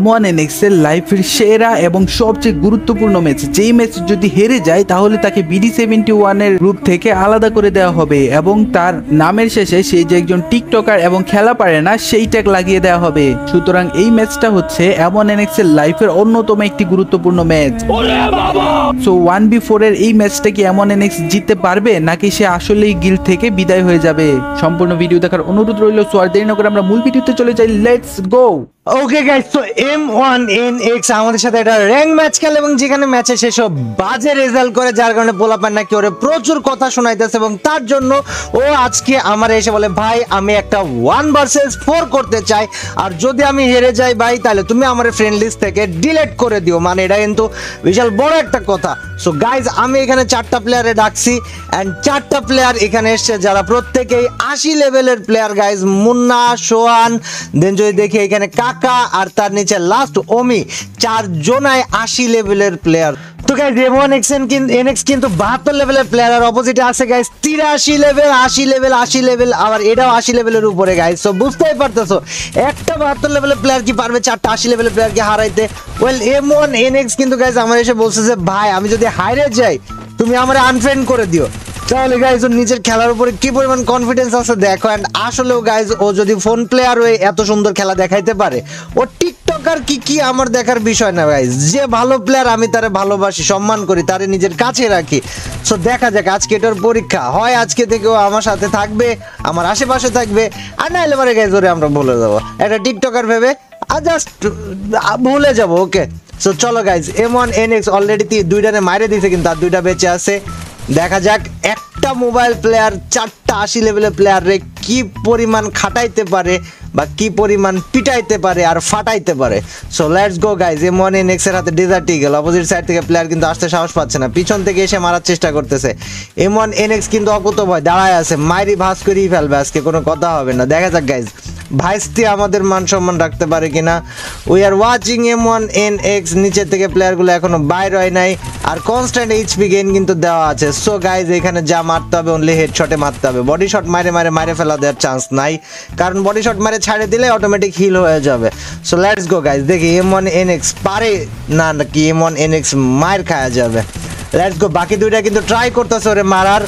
M1NX এর লাইফের সেরা এবং সবচেয়ে গুরুত্বপূর্ণ ম্যাচ, যেই ম্যাচ যদি হেরে যায় তাহলে তাকে BD71 এর গ্রুপ থেকে আলাদা করে দেওয়া হবে এবং তার নামের শেষে সে যে একজন টিকটকার এবং খেলা পারে না সেই ট্যাগ লাগিয়ে দেওয়া হবে। সুতরাং এই ম্যাচটা হচ্ছে M1NX এর লাইফের অন্যতম একটি গুরুত্বপূর্ণ ম্যাচ। সো 1v4 এর এই ম্যাচটা কি M1NX জিততে পারবে নাকি সে আসলেই গিল্ড থেকে বিদায় হয়ে যাবে? সম্পূর্ণ ভিডিও দেখার অনুরোধ রইল। সো আর দেরি না করে আমরা মূল ভিডিওতে চলে যাই, লেটস গো। ওকে গাইস, তো M1NX আমাদের সাথে একটা র্যাঙ্ক ম্যাচ খেলে এবং যেখানে ম্যাচে সেসব বাজে রেজাল্ট করে, যার কারণে পোলাপান নাকি ওরে প্রচুর কথা শোনাইতেছে এবং তার জন্য ও আজকে আমার এসে বলে, ভাই আমি একটা 1 vs 4 করতে চাই, আর যদি আমি হেরে যাই ভাই তাহলে তুমি আমার ফ্রেন্ড লিস্ট থেকে ডিলিট করে দিও। মানে এটা কিন্তু বিশাল বড় একটা কথা। সো গাইজ, আমি এখানে 4টা প্লেয়ারে ডাকছি অ্যান্ড 4টা প্লেয়ার এখানে এসছে যারা প্রত্যেকেই 80 লেভেলের প্লেয়ার গাইজ। মুন্না, সোহান, দেন যদি দেখি এখানে কাকা আর তার নিচে লাস্ট ওমি, 4 জনাই 80 লেভেলের প্লেয়ার। তো গাইজ M1NX কিন্তু 72 লেভেলের প্লেয়ার, আর অপোজিটে আছে গাইজ 83 লেভেল, 80 লেভেল, আবার এটাও 80 লেভেলের উপরে গাইজ। সো বুঝতেই পারতেছো একটা 72 লেভেলের প্লেয়ার কি পারবে 4টা 80 লেভেলের প্লেয়ারকে হারাইতে? ওয়েল, M1NX কিন্তু গাইজ আমার এসে বলছে যে ভাই আমি যদি হাইরে যাই তুমি আমার আনফ্রেন্ড করে দিও। তাহলে গাইজ ওর নিজের খেলার উপরে কি পরিমাণ কনফিডেন্স আছে দেখো। অ্যান্ড আসলেও গাইজ ও যদি ফোন প্লেয়ার হয়ে এত সুন্দর খেলা দেখাইতে পারে, ও টিকটকার কি আমার দেখার বিষয় না গাইজ। যে ভালো প্লেয়ার আমি তারে ভালোবাসি, সম্মান করি, তারে নিজের কাছে রাখি। সো দেখা যাক আজকে এটার পরীক্ষা হয়, আজকে থেকে ও আমার সাথে থাকবে, আমার আশেপাশে থাকবে, আর নাইলে পারে গাইজ ওরে আমরা ভুলে যাবো একটা টিকটকার ভেবে, আর জাস্ট ভুলে যাবো। ওকে, সো চলো গাইজ, M1NX অলরেডি 2টা মাইরে দিয়েছে কিন্তু আর 2টা বেঁচে আছে। দেখা যাক একটা মোবাইল প্লেয়ার 4টা 80 লেভেলের প্লেয়ারে কি পরিমাণ খাটাইতে পারে বা কি পরিমাণ পিটাইতে পারে আর ফাটাইতে পারে। So let's go guys. M1NX এর হাতে ডেজার্ট ইগল, অপোজিট সাইড থেকে প্লেয়ার কিন্তু আসতে সাহস পাচ্ছে না, পিছন থেকে এসে মারার চেষ্টা করতেছে। M1NX কিন্তু অকুতোভয় দাঁড়ায় আছে, মাইরি ভাস করেই ফেলবে আজকে, কোনো কথা হবে না। দেখা যাক গাইজ ভাইস্তি আমাদের মান সম্মান রাখতে পারে কিনা। উই আর ওয়াচিং M1NX, নিচের থেকে প্লেয়ারগুলো এখনো বাইর হয় নাই, আর কনস্ট্যান্ট এইচপি গেইন কিন্তু দেওয়া আছে। সো গাইজ এখানে যা মারতে হবে অনলি হেডশটে মারতে হবে, বডি শট মারে ফেলা দেওয়ার চান্স নাই, কারণ বডি শট মারে ছাড়ে দিলে অটোমেটিক হিল হয়ে যাবে। সো লেটস গো গাইজ, দেখি M1NX পারে না নাকি M1NX মায়ের খাওয়া যাবে। লেটস গো, বাকি 2টা কিন্তু ট্রাই করতেছে ওরে মারার।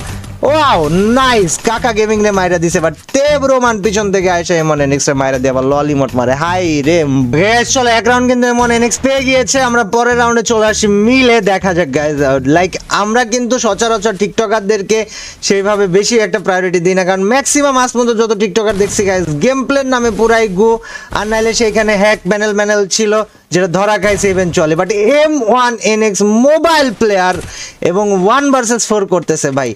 ওয়াও নাইস, কাকা গেমিং রে মাইরা দিছে, বাট তেব রোমান পিছন থেকে আইসা M1NX রে মাইরা দিয়ে আবার ললিমট মারে। হাই রে গাইস, চলো এক রাউন্ড কিন্তু M1NX পেয়ে গিয়েছে, আমরা পরের রাউন্ডে চলে আসি মিলে। দেখা যাক গাইস, লাইক আমরা কিন্তু সচরাচর টিকটকারদেরকে সেইভাবে বেশি একটা প্রায়োরিটি দিই না, কারণ ম্যাক্সিমাম আজ পর্যন্ত যত টিকটকার দেখছি গাইস গেম প্লের নামে পুরাই গো, আর নাইলে সেইখানে হ্যাক ম্যানেল ছিল যেটা ধরা খাইছে eventually. But M1NX mobile player এবং 1 vs 4 করতেছে ভাই।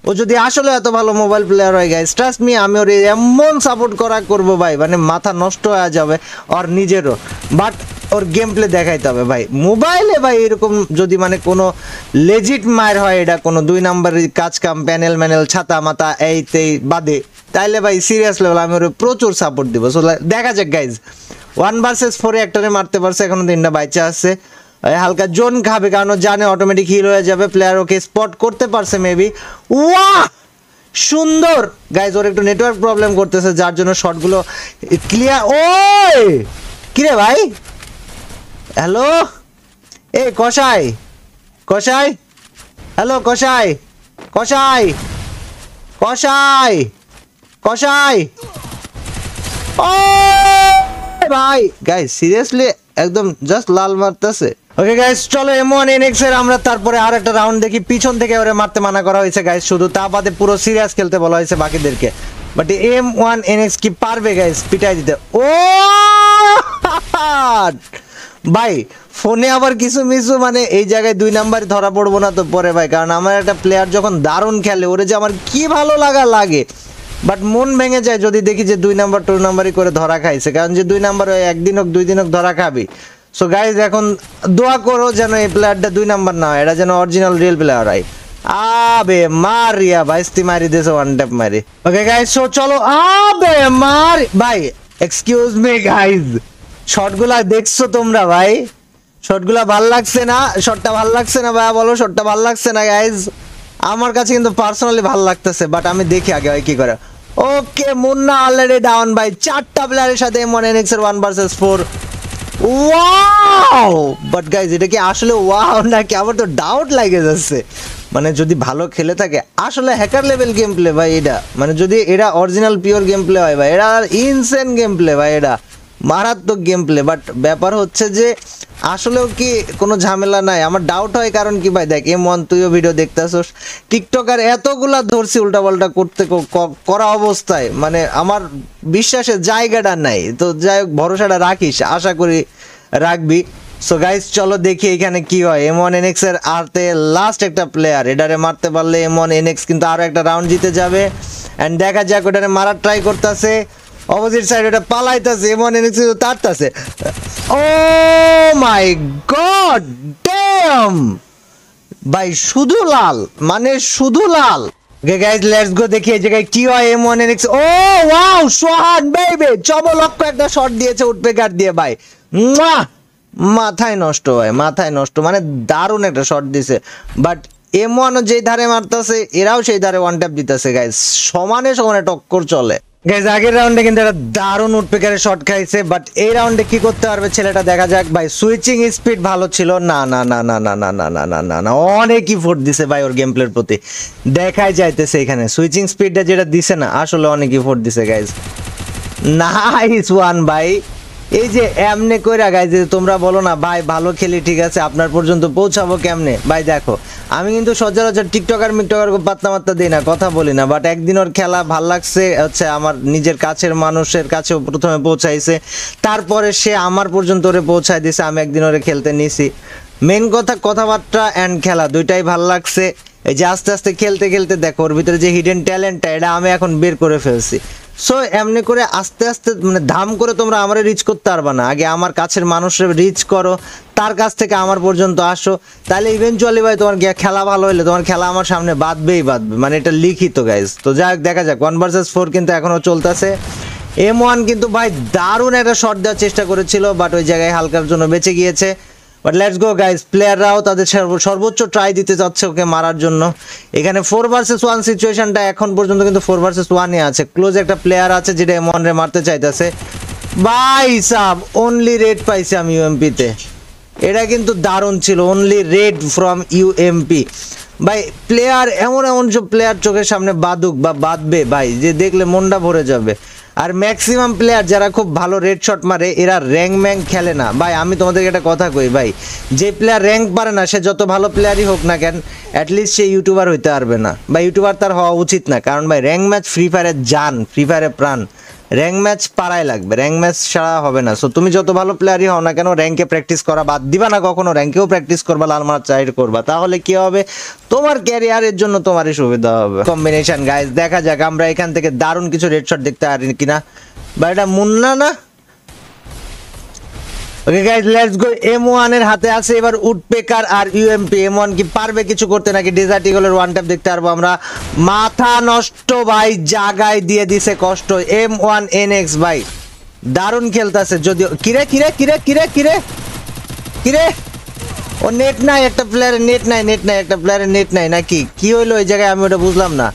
ও যদি আসলে এত ভালো মোবাইল প্লেয়ার হয় গাইস, ট্রাস্ট মি আমি ওর এমন সাপোর্ট করবো ভাই, মানে মাথা নষ্ট হয়ে যাবে ওর নিজেরও। বাট ওর গেম প্লে দেখাইতে হবে ভাই। মোবাইলে ভাই এরকম যদি মানে কোনো লেজিট মায়ের হয়, এটা কোনো 2 নাম্বারের কাজ কাম প্যানেল ছাতা মাতা এইতেই বাদে, তাইলে ভাই সিরিয়াস লেভেল আমি ওর প্রচুর সাপোর্ট দিব। সো দেখা যাক গাইজ, 1 vs 4 একটারে মারতে পারছে, এখনো 3টা বাচ্চা আছে, হালকা জোন খাবে কারণ জানে অটোমেটিক হিল হয়ে যাবে। প্লেয়ার ওকে স্পট করতে পারছে মেবি। ওয়াহ সুন্দর গাইজ, ওর একটু নেটওয়ার্ক প্রবলেম করতেছে যার জন্য শটগুলো ক্লিয়ার। ওই কিরে ভাই, হ্যালো এ কসাই হ্যালো কসাই ও ভাই গাইজ সিরিয়াসলি একদম জাস্ট লাল মারতেছে। ওকে গাইজ, চলো M1NX এর আমরা তারপরে আর একটা রাউন্ড দেখি। পিছন থেকে ওরে মারতে মানা করা হয়েছে গাইজ, শুধু তা বাদে পুরো সিরিয়াস খেলতে বলা হয়েছে বাকিদেরকে। বাট M1NX কি পারবে গাইজ পিটাই দিতে? ও ভাই ফোনে আবার কিছু মিছু, মানে এই জায়গায় 2 নাম্বার ধরা পড়বো না তো পরে ভাই, কারণ আমার একটা প্লেয়ার যখন দারুণ খেলে ওরে যে আমার কি ভালো লাগে, বাট মন ভেঙে যায় যদি দেখি যে 2 নাম্বার 2 নাম্বারই করে ধরা খাইছে, কারণ যে 2 নাম্বার একদিন হোক 2 দিন হোক ধরা খাবি। সো গাইজ এখন দোয়া করো যেন এই প্লেয়ারটা 2 নাম্বার না হয়, এটা যেন অরিজিনাল রিয়েল প্লেয়ার হয়। আবে মারিয়া ভাইস্তি মারি দিয়েছে 1 ট্যাপ মারি। ওকে গাইজ, সো চলো আবে মার ভাই, এক্সকিউজ মি গাইজ, শটগুলা দেখছো তোমরা ভাই? শটগুলা ভাল লাগছে না? শটটা ভাল লাগছে না ভাই? বলো শটটা ভাল লাগছে না গাইজ? আমার কাছে কিন্তু পার্সোনালি ভাল লাগতেছে, বাট আমি দেখি আগে ভাই কি করে। ওকে মুন্না অলরেডি ডাউন ভাই, 4টা প্লেয়ারের সাথে M1NX এর 1 vs 4 ওয়াও, বাট গাইজ এটা কি আসলে ওয়াও নাকি? আমার তো ডাউট লাগে যাচ্ছে। মানে যদি ভালো খেলে থাকে আসলে হ্যাকার লেভেল গেম প্লে ভাই এটা, মানে যদি এটা অরিজিনাল পিওর গেম প্লে হয় ভাই, এটা ইনসেন গেম প্লে ভাই, এটা মারাত্মক গেম প্লে। বাট ব্যাপার হচ্ছে যে আসলেও কি কোনো ঝামেলা নাই? আমার ডাউট হয় কারণ কি ভাই, দেখ M1 তুইও ভিডিও দেখতেছস, টিকটকার এতগুলা ধরছি উল্টাপাল্টা করতে করা অবস্থায়, মানে আমার বিশ্বাসের জায়গাটা নাই। তো যাই হোক, ভরসাটা রাখিস, আশা করি রাখবি। সো গাইস চলো দেখি এখানে কি হয়। M1 NX এর আরতে লাস্ট একটা প্লেয়ার, এটারে মারতে পারলে M1 NX কিন্তু আরো একটা রাউন্ড জিতে যাবে। এন্ড দেখা যাক, ওটারে মারার ট্রাই করতেছে, অপোজিট সাইড ওটা পালাইতেছে, M1 NX তাড়তাছে। ও মাই গড ড্যাম ভাই, শুধু লাল, মানে শুধু লাল। ওকে গাইস লেটস গো, দেখি এই জায়গায় কি হয়। M1 NX, ও ওয়াও সোহান বেবি চমলক্ষ একটা শট দিয়েছে উডপেকার দিয়ে ভাই, মুয়া! মাথায় নষ্ট ভাই, মাথায় নষ্ট, মানে দারুণ একটা শট দিছে। বাট M1 যেই ধারে মারতেছে এরাও সেই ধারে ওয়ান ট্যাপ দিতেছে গাইস, সমানে সমানে টক্কর চলে। গাইস আগের রাউন্ডে কিন্তু একটা দারুণ উডপেকারের শট খাইছে, বাট এই রাউন্ডে কি করতে পারবে ছেলেটা দেখা যাক। ভাই সুইচিং স্পিড ভালো ছিল না, না না না না না না না না না না, অনেক ইফোর্ট দিছে ভাই ওর গেম প্লের প্রতি, দেখাই যাইতেছে এখানে সুইচিং স্পিডটা যেটা দিছে না, আসলে অনেক ইফোর্ট দিছে গাইস। নাইস ওয়ান ভাই। এই যে এমনে কইরা গাইজ, তোমরা বলো না ভাই ভালো খেলি, ঠিক আছে আপনার পর্যন্ত পৌঁছাবো কেমনে? ভাই দেখো, আমি কিন্তু সচরাচর টিকটকার মিকটকার পাত্তা মাত্তা দিই না, কথা বলি না, বাট একদিন ওর খেলা ভাল লাগছে, হচ্ছে আমার নিজের কাছের মানুষের কাছেও প্রথমে পৌঁছাইছে, তারপরে সে আমার পর্যন্ত ওরে পৌঁছায় দিছে, আমি একদিন ওরে খেলতে নিছি। মেন কথা কথাবার্তা অ্যান্ড খেলা দুইটাই ভাল লাগছে। এই যে আস্তে আস্তে খেলতে খেলতে দেখো ওর ভিতরে যে হিডেন ট্যালেন্টটা, এটা আমি এখন বের করে ফেলছি। সো এমনি করে আস্তে আস্তে, মানে ধাম করে তোমরা আমারে রিচ করতে পারবা না, আগে আমার কাছের মানুষের রিচ করো, তার কাছ থেকে আমার পর্যন্ত আসো, তাহলে ইভেনচুয়ালি ভাই তোমার খেলা ভালো হলে তোমার খেলা আমার সামনে বাঁধবেই বাঁধবে, মানে এটা লিখিত গাইজ। তো যাই হোক দেখা যাক, 1 vs 4 কিন্তু এখনো চলতেছে। M1 কিন্তু ভাই দারুণ একটা শট দেওয়ার চেষ্টা করেছিল, বাট ওই জায়গায় হালকার জন্য বেঁচে গিয়েছে। বাট লেটস গো গাইস, প্লেয়াররাও তাদের সর্বোচ্চ ট্রাই দিতে যাচ্ছে ওকে মারার জন্য। এখানে 4 vs 1 সিচুয়েশনটা এখন পর্যন্ত কিন্তু 4 vs 1 এ আছে, ক্লোজ একটা প্লেয়ার আছে যেটা M1 রে মারতে চাইতেছে। ভাই সাব অনলি রেড পাইছি আমি ইউএমপি তে, এটা কিন্তু দারুণ ছিল, অনলি রেড ফ্রম ইউএমপি। ভাই প্লেয়ার এমন এমন সব প্লেয়ার চোখের সামনে বাদুক বা বাদবে ভাই, যে দেখলে মনটা ভরে যাবে। আর ম্যাক্সিমাম প্লেয়ার যারা খুব ভালো রেড শট মারে এরা র্যাঙ্ক ম্যাঙ্ক খেলে না ভাই। আমি তোমাদেরকে একটা কথা কই ভাই, যে প্লেয়ার র্যাঙ্ক পারে না সে যত ভালো প্লেয়ারই হোক না কেন, অ্যাটলিস্ট সে ইউটিউবার হইতে পারবে না বা ইউটিউবার তার হওয়া উচিত না। কারণ ভাই র্যাঙ্ক ম্যাচ ফ্রি ফায়ারের জান, ফ্রি ফায়ারের প্রাণ, র্যাঙ্ক ম্যাচ পারাই লাগবে, র্যাঙ্ক ম্যাচ ছাড়া হবে না। সো তুমি যত ভালো প্লেয়ারই হও না কেন, র্যাঙ্কে প্র্যাকটিস করা বাদ দিবা না কখনো, র্যাঙ্কেও প্র্যাকটিস করবা, লাল মার চাইড করবা, তাহলে কি হবে, তোমার ক্যারিয়ারের জন্য তোমারই সুবিধা হবে। কম্বিনেশন গাইজ, দেখা যাক আমরা এখান থেকে দারুণ কিছু রেড শট দেখতে পারি কিনা। বা এটা মুন্না না, okay guys let's go. M1 এর হাতে আছে এবার উডপেকার আর ইউএমপি। M1 কি পারবে কিছু করতে নাকি? ডেজার্ট ইগলের ওয়ান ট্যাপ দেখতে পারবো আমরা। মাথা নষ্ট ভাই, জাগায় দিয়ে দিছে কষ্ট। M1 NX ভাই দারুণ খেলতেছে, যদিও কিরে কিরে কিরে কিরে কিরে কিরে, ও নেট নাই, একটা প্লেয়ারের নেট নাই, নেট নাই, একটা প্লেয়ারের নেট নাই নাকি? কি হইলো ওই জায়গায় আমি ওটা বুঝলাম না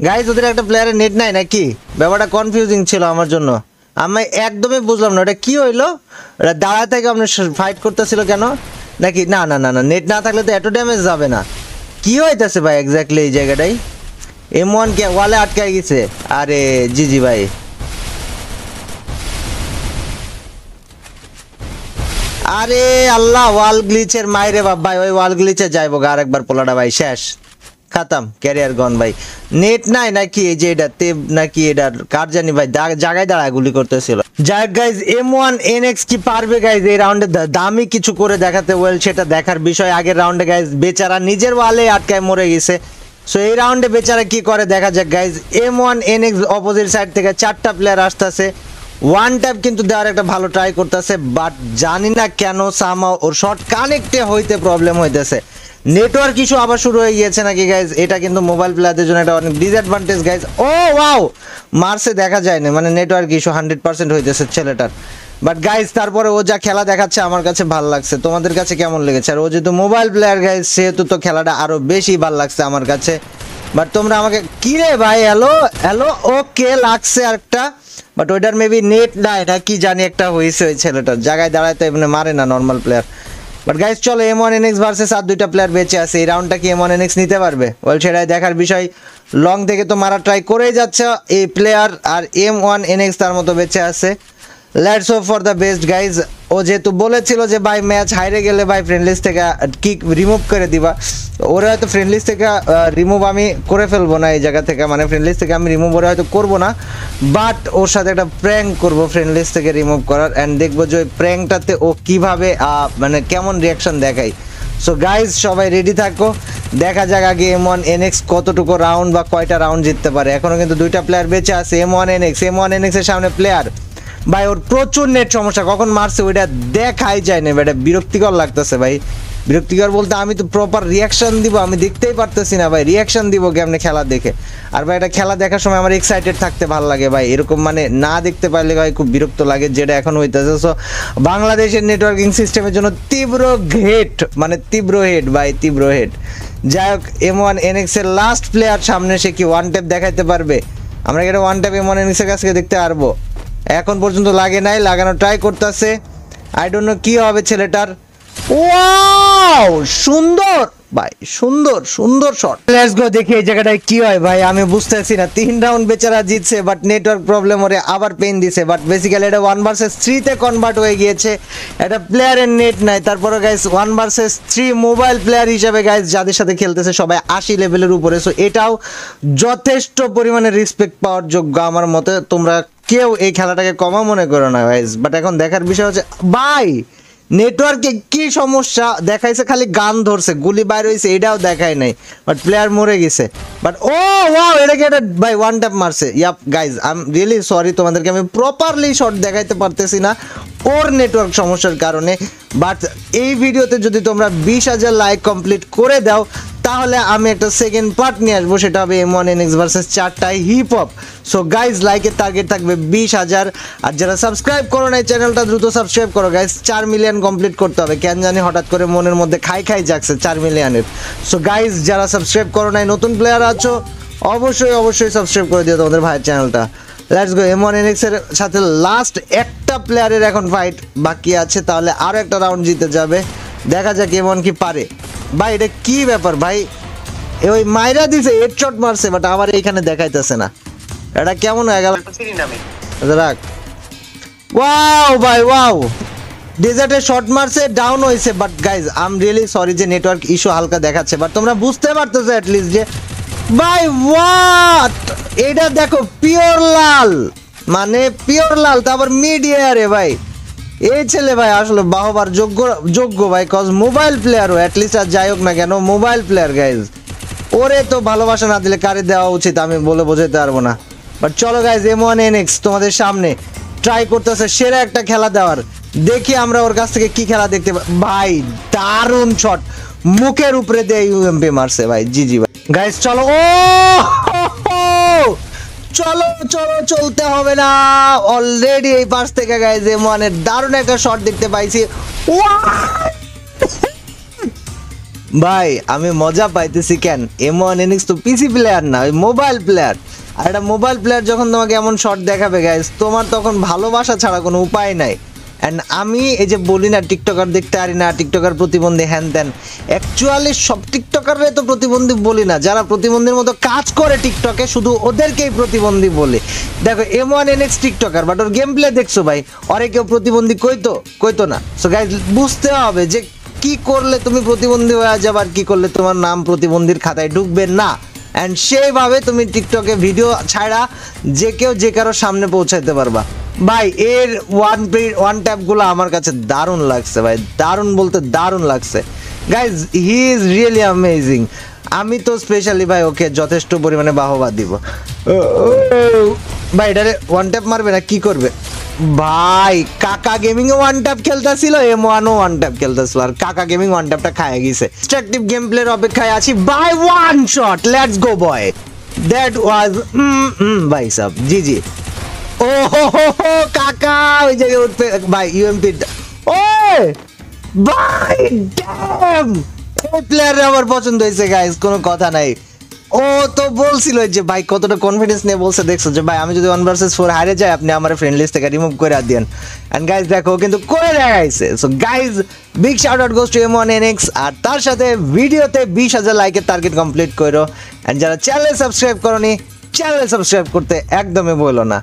গাইজ, ওদের একটা প্লেয়ারের নেট নাই নাকি? ব্যাপারটা কনফিউজিং ছিল আমার জন্য, আমি একদমই বুঝলাম না ওটা কি হইলো। ওটা দাঁড়া থেকে আপনার ফাইট করতেছিল কেন নাকি? না না না না, নেট না থাকলে তো এত ড্যামেজ যাবে না। কি হইতেছে ভাই এক্স্যাক্টলি এই জায়গাটাই? M1 কে ওয়ালে আটকায় গেছে। আরে জি জি ভাই, আরে আল্লাহ, ওয়াল গ্লিচের মাইরে বাপ ভাই, ওই ওয়াল গ্লিচে যাইবো গা আরেকবার পোলাটা ভাই, শেষ খাতাম, ক্যারিয়ার গন ভাই। নেট নাই নাকি এই যে এটা তেব নাকি এটা কার জানি ভাই, জায়গায় দাঁড়ায় গুলি করতেছিল। যাই গাইজ, M1 NX কি পারবে গাইজ এই রাউন্ডে দামি কিছু করে দেখাতে? ওয়েল সেটা দেখার বিষয়। আগের রাউন্ডে গাইজ বেচারা নিজের ওয়ালে আটকায় মরে গেছে, সো এই রাউন্ডে বেচারা কি করে দেখা যাক guys. M1 NX opposite side থেকে 4টা প্লেয়ার আসতেছে, ওয়ান ট্যাপ কিন্তু দেওয়ার একটা ভালো ট্রাই করতেছে, বাট জানি না কেন সামহাও ওর শট কানেক্টে হইতে প্রবলেম হইতেছে। নেটওয়ার্ক ইস্যু আবার শুরু হয়ে গিয়েছে নাকি গাইজ? এটা কিন্তু মোবাইল প্লেয়ারদের জন্য একটা অনেক ডিসঅ্যাডভান্টেজ গাইজ। ও ওয়াও, মারসে দেখা যায় না, মানে নেটওয়ার্ক ইস্যু 100% হইতেছে ছেলেটার। বাট গাইজ তারপরে ও যা খেলা দেখাচ্ছে আমার কাছে ভালো লাগছে, তোমাদের কাছে কেমন লেগেছে? আর ও যেহেতু মোবাইল প্লেয়ার গাইজ, সেহেতু তো খেলাটা আরো বেশি ভালো লাগছে আমার কাছে। বাট তোমরা আমাকে কি রে ভাই, হ্যালো হ্যালো, ওকে লাগছে আরেকটা, বাট ওইটার মেবি নেট না, এটা কি জানি একটা হয়েছে ওই ছেলেটার জায়গায় দাঁড়ায় তো এমনি মারে না নর্মাল প্লেয়ার। বাট গাইস চলো M1NX ভার্সেস আর দুইটা প্লেয়ার বেঁচে আছে, এই রাউন্ডটা কি M1NX নিতে পারবে? ওয়েল সেটাই দেখার বিষয়। লং থেকে তো মারা ট্রাই করেই যাচ্ছে এই প্লেয়ার, আর M1NX তার মতো বেঁচে আছে। Let's hope for the best guys. ও যেহেতু বলেছিল যে ভাই ম্যাচ হাইরে গেলে ভাই ফ্রেন্ড লিস্ট থেকে কিক রিমুভ করে দিবা, ওরা হয়তো ফ্রেন্ড লিস্ট থেকে রিমুভ আমি করে ফেলবো না এই জায়গা থেকে, মানে ফ্রেন্ড লিস্ট থেকে আমি রিমুভ ওরা হয়তো করবো না, বাট ওর সাথে একটা প্র্যাঙ্ক করবো ফ্রেন্ড লিস্ট থেকে রিমুভ করার, অ্যান্ড দেখবো যে ওই প্র্যাঙ্কটাতে ও কীভাবে মানে কেমন রিয়াকশন দেখায়। সো গাইজ সবাই রেডি থাকো, দেখা যাক আগে M1NX কতটুকু রাউন্ড বা কয়টা রাউন্ড জিততে পারে। এখনও কিন্তু দুইটা প্লেয়ার বেঁচে আছে, M1NX এর সামনে প্লেয়ার ভাই, ওর প্রচুর নেট সমস্যা, কখন মারছে ওইটা দেখাই যায় না, এটা বিরক্তিকর লাগতেছে ভাই। বিরক্তিকর বলতে আমি তো প্রপার রিয়াকশন দিব, আমি দেখতেই পারতেছি না ভাই, রিয়াকশন দিব কেমনে খেলা দেখে। আর ভাই এটা খেলা দেখার সময় আমার এক্সাইটেড থাকতে ভালো লাগে ভাই, এরকম মানে না দেখতে পারলে ভাই খুব বিরক্ত লাগে, যেটা এখন হইতেছে। সো বাংলাদেশের নেটওয়ার্কিং সিস্টেমের জন্য তীব্র হেট, মানে তীব্র হেট ভাই, তীব্র হেট। যাই হোক M1NX এর লাস্ট প্লেয়ার সামনে, সে কি ওয়ান ট্যাপ দেখাইতে পারবে? আমরা কি এটা ওয়ান ট্যাপ M1NX এর কাছ থেকে দেখতে পারবো? এখন পর্যন্ত লাগে নাই, লাগানোর ট্রাই করতেছে, আই ডোন্ট নো কি হবে ছেলেটার। ওয়াও সুন্দর ভাই, সুন্দর সুন্দর শট। লেটস গো দেখি এই জায়গাটায় কি হয় ভাই, আমি বুঝতেছি না। 3 রাউন্ড বেচারা জিতছে, বাট নেটওয়ার্ক প্রবলেম ওরে আবার পেন দিছে, বাট বেসিক্যালি এটা 1 ভার্সেস 3 তে কনভার্ট হয়ে গিয়েছে। এটা প্লেয়ারের নেট নাই, তারপরে গাইস 1 ভার্সেস 3 মোবাইল প্লেয়ার হিসেবে গাইস যাদের সাথে খেলতেছে সবাই 80 লেভেলের উপরে। সো এটাও যথেষ্ট পরিমাণে রেসপেক্ট পাওয়ার যোগ্য আমার মতে। তোমরা কেউ এই খেলাটাকে কমা মনে করো না গাইস, বাট এখন দেখার বিষয় হচ্ছে ভাই নেটওয়ার্কে কি সমস্যা দেখাইছে, খালি গান ধরছে, গুলি বাইর হয়েছে এটাও দেখায় নাই, বাট প্লেয়ার মরে গেছে। বাট ও ওয়াও, এটা কি এটা ভাই ওয়ান ট্যাপ মারছে। Yup guys I am really sorry, তোমাদেরকে আমি প্রপারলি শট দেখাইতে পারতেছি না ওর নেটওয়ার্ক সমস্যার কারণে। বাট এই ভিডিওতে যদি তোমরা 20,000 লাইক কমপ্লিট করে দাও তাহলে আমি একটা সেকেন্ড পার্ট নিয়ে আসবো, সেটা হবে M1NX ভার্সেস 4টায় হিপ হপ। সো গাইজ লাইকের টার্গেট থাকবে 20,000, আর যারা সাবস্ক্রাইব করো না এই চ্যানেলটা দ্রুত সাবস্ক্রাইব করো গাইজ। 4 মিলিয়ন কমপ্লিট করতে হবে, কেন জানি হঠাৎ করে মনের মধ্যে খাই জাগছে 4 মিলিয়নের। সো গাইজ যারা সাবস্ক্রাইব করো নাই, নতুন প্লেয়ার আছো, অবশ্যই সাবস্ক্রাইব করে দিও তোমাদের ভাইয়ের চ্যানেলটা। লেটস গো, M1NX এর সাথে লাস্ট একটা প্লেয়ারের এখন ফাইট বাকি আছে, তাহলে আরও একটা রাউন্ড জিতে যাবে। দেখা যাক M1 কি পারে। ভাই এটা কি ব্যাপার ভাই, ওই মাইরা দিছে হেডশট মারছে, বাট আমার এইখানে দেখাইতেছে না, এটা কেমন হয়ে গেল? রাখ। ওয়াও ভাই ওয়াও, ডেজার্টে শট মারছে, ডাউন হয়েছে, but guys I am really sorry যে নেটওয়ার্ক ইস্যু হালকা দেখাচ্ছে, বাট তোমরা বুঝতে পারতেছো অ্যাটলিস্ট যে ভাই হোয়াট, এটা দেখো পিওর লাল, মানে পিওর লাল, তারপর মিডিয়ারে ভাই এই ছেলে ভাই আসলে বাহবার যোগ্য ভাই, কজ মোবাইল প্লেয়ারও অ্যাটলিস্ট, আর যাই হোক না কেন মোবাইল প্লেয়ার গাইজ, ওরে তো ভালোবাসা না দিলে কারে দেওয়া উচিত আমি বলে বোঝাতে পারবো না। বাট চলো গাইজ M1NX তোমাদের সামনে ট্রাই করতেছে সেরা একটা খেলা দেওয়ার, দেখি আমরা ওর কাছ থেকে কি খেলা দেখতে পাই। ভাই দারুণ শট, মুখের উপরে দিয়ে UMP মারছে ভাই, জি ভাই। গাইজ চলো, ও চলো চলতে হবে না, অলরেডি এই পাশ থেকে গাইজ M1 এর দারুণ একটা শট দেখতে পাইছি। ভাই আমি মজা পাইতেছি কেন, M1NX তো পিসি প্লেয়ার না, ওই মোবাইল প্লেয়ার, আর একটা মোবাইল প্লেয়ার যখন তোমাকে এমন শট দেখাবে গাইজ, তোমার তখন ভালোবাসা ছাড়া কোনো উপায় নাই। অ্যান্ড আমি এই যে বলি না টিকটকার দেখতে পারি না, টিকটকার প্রতিবন্ধী হ্যান ত্যান, অ্যাকচুয়ালি সব টিকটকাররাই তো প্রতিবন্ধী বলি না, যারা প্রতিবন্ধীর মতো কাজ করে টিকটকে শুধু ওদেরকেই প্রতিবন্ধী বলে। দেখো M1NX TikToker, but or game play দেখছো ভাই, ওরে কেউ প্রতিবন্ধী কইতো না। সো গাইজ বুঝতে হবে যে কি করলে তুমি প্রতিবন্ধী হয়ে যাবে, আর কি করলে তোমার নাম প্রতিবন্ধীর খাতায় ঢুকবে না, অ্যান্ড সেইভাবে তুমি টিকটকে ভিডিও ছাড়া যে কেউ যে কারো সামনে পৌঁছাইতে পারবা। ভাই এর ওয়ান ট্যাপগুলো আমার কাছে দারুণ লাগছে ভাই, দারুণ বলতে দারুণ লাগছে guys, he is really amazing. আমি তো স্পেশালি ভাই ওকে যথেষ্ট পরিমাণে বাহবা দিব। ভাই এটারে ওয়ান ট্যাপ মারবে না কি করবে ভাই? কাকা গেমিং এ ওয়ান ট্যাপ খেলতেছিল, M1 ও ওয়ান ট্যাপ খেলতেছিল, আর কাকা গেমিং ওয়ান ট্যাপটা খায় গেছে। ডিস্ট্রাকটিভ গেম প্লের অপেক্ষায় আছি by one shot, let's go boy, that was ভাই সাব জি। ও হো কাকা ওই জায়গায় উঠবে ভাই, UMP ও ভাই ড্যাম, এই প্লেয়ার আমার পছন্দ হয়েছে গাইস, কোনো কথা নাই। ও তো বলছিল যে ভাই কতটা কনফিডেন্স নিয়ে বলছে, দেখছো যে ভাই আমি যদি 1 vs 4 হারে যাই আপনি আমার ফ্রেন্ড লিস্ট থেকে রিমুভ করে দেন। এন্ড গাইস দেখো কিন্তু করে দেখাইছে। So guys big shout out goes to M1NX, আর তার সাথে ভিডিওতে 20,000 লাইকের টার্গেট কমপ্লিট করো। এন্ড যারা চ্যানেল সাবস্ক্রাইব করনি চ্যানেল সাবস্ক্রাইব করতে একদমই ভুলো না।